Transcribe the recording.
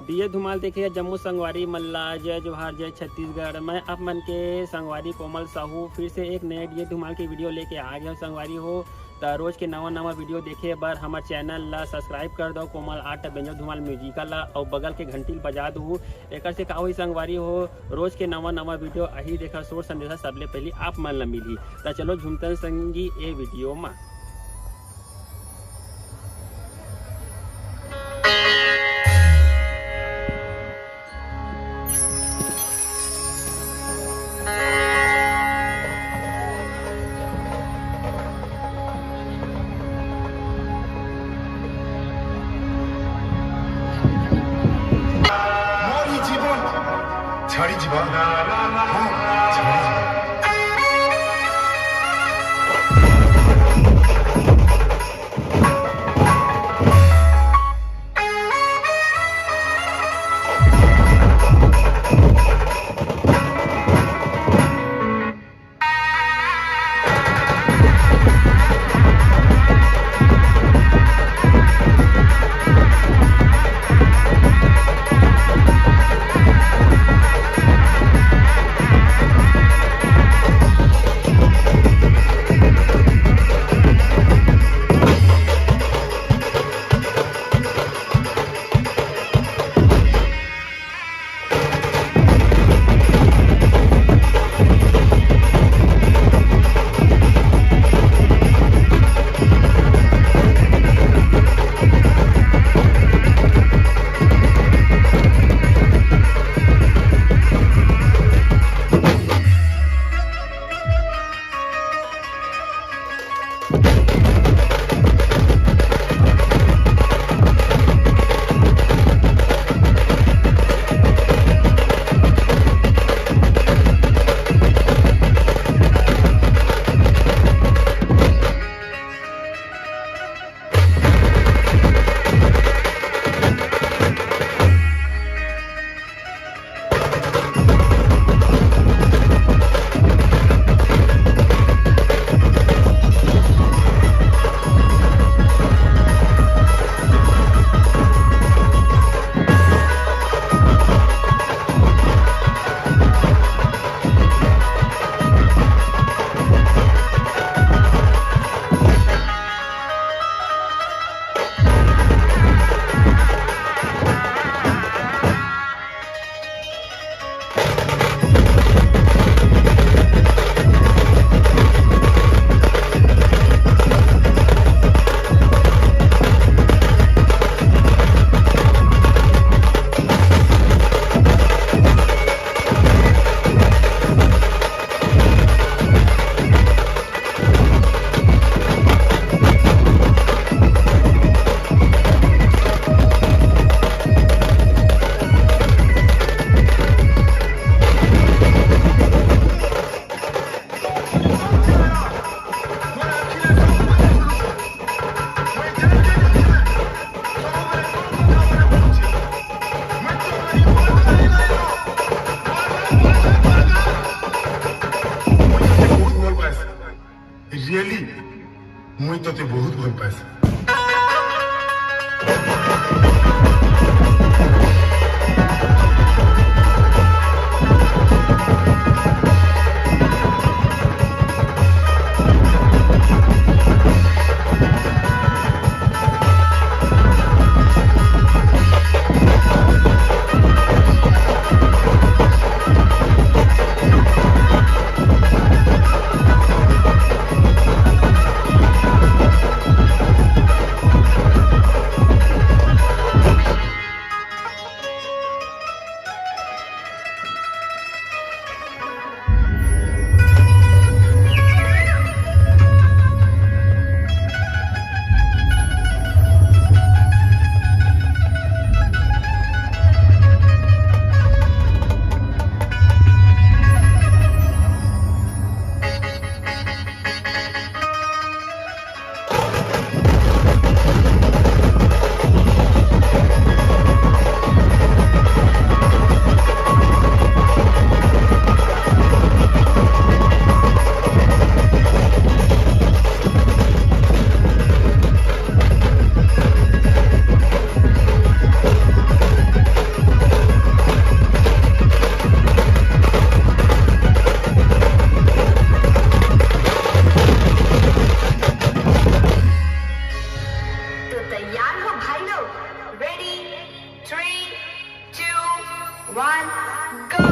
दिए धुमाल देखिए जम्मू संगवारी मल्ला जय जोहार जय छत्तीसगढ़। मैं आप मन के संगवारी कोमल साहू फिर से एक नए दिए धुमाल की वीडियो लेके आ गया संगवारी हो। तो रोज के नवा वीडियो देखे बर हमारे चैनल ला सब्सक्राइब कर दो कोमल आर्ट बेंजो धुमाल म्यूजिकल ला और बगल के घंटी बजा दू। एक से का हुई संगवारी हो रोज के नवा वीडियो अही देखा सोर संदेशा सबले पहले आप मन ला मिली। तो चलो झुमतन संगी ए वीडियो में। ছাড়ি ଯିବା ହଁ ছাড়ি ଯିବା। one, go!